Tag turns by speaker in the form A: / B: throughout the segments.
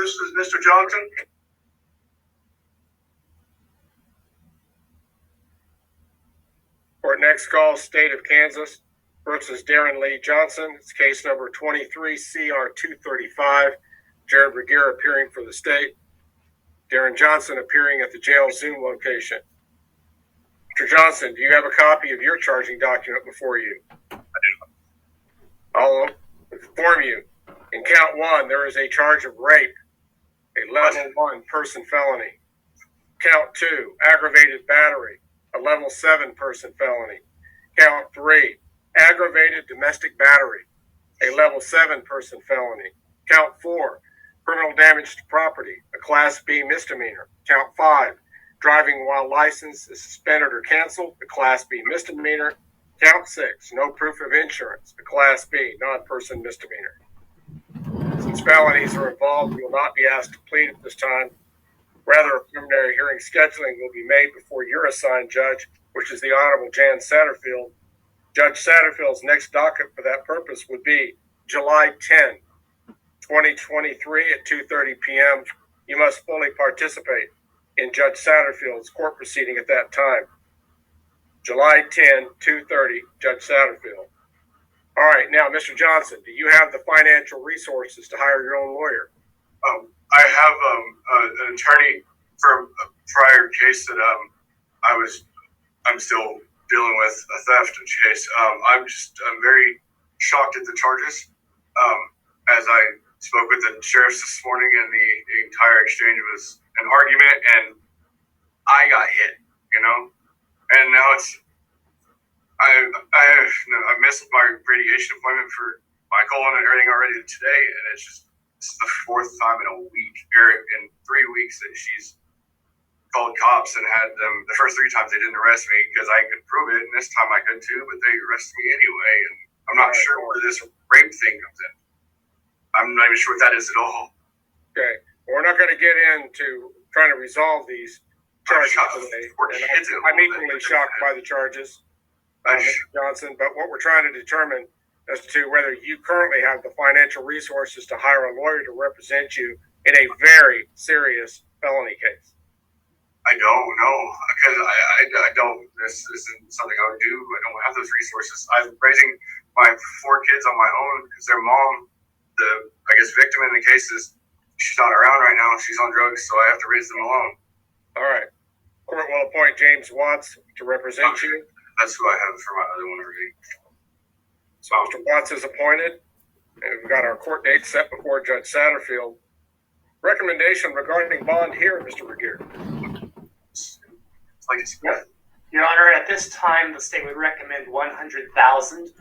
A: this is Mr. Johnson.
B: Court next calls State of Kansas versus Darren Lee Johnson. It's case number 23CR235. Jared Regier appearing for the state. Darren Johnson appearing at the jail Zoom location. Mr. Johnson, do you have a copy of your charging document before you?
A: I do.
B: I'll inform you. In count one, there is a charge of rape, a level 1 person felony. Count 2, aggravated battery, a level 7 person felony. Count 3, aggravated domestic battery, a level 7 person felony. Count 4, criminal damage to property, a class B misdemeanor. Count 5, driving while license is suspended or canceled, a class B misdemeanor. Count 6, no proof of insurance, a class B non-person misdemeanor. Since felonies are involved, you will not be asked to plead at this time. Rather, a preliminary hearing scheduling will be made before your assigned judge, which is the Honorable Jan Satterfield. Judge Satterfield's next docket for that purpose would be July 10, 2023 at 2:30 p.m. You must fully participate in Judge Satterfield's court proceeding at that time. July 10, 2:30, Judge Satterfield. All right, now, Mr. Johnson, do you have the financial resources to hire your own lawyer?
A: I have an attorney from a prior case that I'm still dealing with, a theft case. I'm very shocked at the charges. As I spoke with the sheriffs this morning, and the entire exchange was an argument, and I got hit, and now I missed my radiation appointment for my colon and everything already today, and this is the fourth time in a week, or in 3 weeks, that she's called cops and had them. The first 3 times they didn't arrest me because I could prove it, and this time I could too, but they arrested me anyway, and I'm not sure where this rape thing comes in. I'm not even sure what that is at all.
B: Okay, well, we're not going to get into trying to resolve these charges today. I'm equally shocked by the charges, Mr. Johnson, but what we're trying to determine as to whether you currently have the financial resources to hire a lawyer to represent you in a very serious felony case.
A: I don't know, because I don't. This isn't something I would do. I don't have those resources. I'm raising my 4 kids on my own because their mom, the victim in the case, she's not around right now. She's on drugs, so I have to raise them alone.
B: All right. Court will appoint James Watts to represent you.
A: That's who I have for my other one already.
B: So Mr. Watts is appointed, and we've got our court date set before Judge Satterfield. Recommendation regarding bond here, Mr. Regier.
C: Your Honor, at this time, the state would recommend $100,000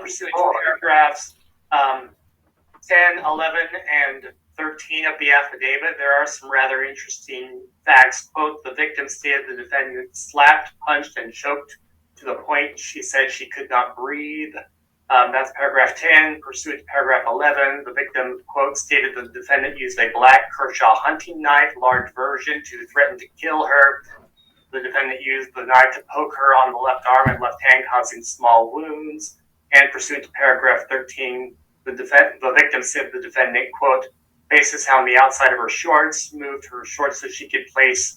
C: pursuant to paragraphs 10, 11, and 13 of the affidavit. There are some rather interesting facts. Quote, the victim stated the defendant slapped, punched, and choked to the point she said she could not breathe. That's paragraph 10. Pursuant to paragraph 11, the victim, quote, stated the defendant used a black Kershaw hunting knife, large version, to threaten to kill her. The defendant used the knife to poke her on the left arm and left hand, causing small wounds. And pursuant to paragraph 13, the victim said the defendant, quote, placed his hand on the outside of her shorts, moved her shorts so she could place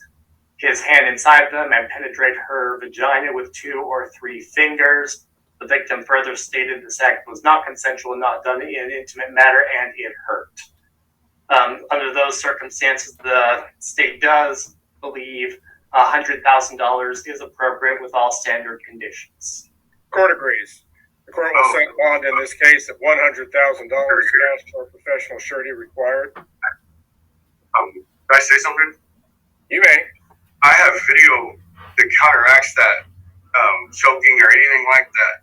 C: his hand inside them and penetrate her vagina with 2 or 3 fingers. The victim further stated this act was not consensual, not done in an intimate manner, and it hurt. Under those circumstances, the state does believe $100,000 is appropriate with all standard conditions.
B: Court agrees. The court will set bond in this case at $100,000 cash or professional surety required.
A: Can I say something?
B: You may.
A: I have video that counteracts that choking or anything like that.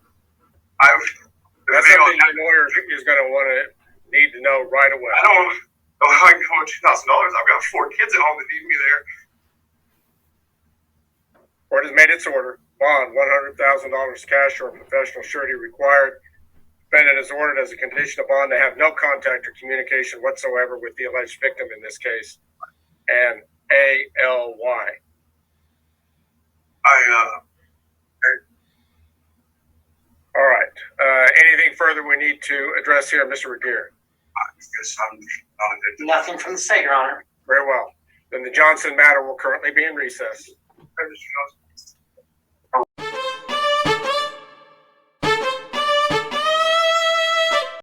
B: That's something your lawyer is going to need to know right away.
A: I don't know how I can come with $2,000. I've got 4 kids at home that need me there.
B: Court has made its order. Bond, $100,000 cash or professional surety required. Defendant is ordered as a condition of bond to have no contact or communication whatsoever with the alleged victim in this case. And ALY. All right. Anything further we need to address here, Mr. Regier?
A: because I'm not addicted.
C: Nothing from the state, Your Honor.
B: Very well. Then the Johnson matter will currently be in recess.
A: Mr. Johnson.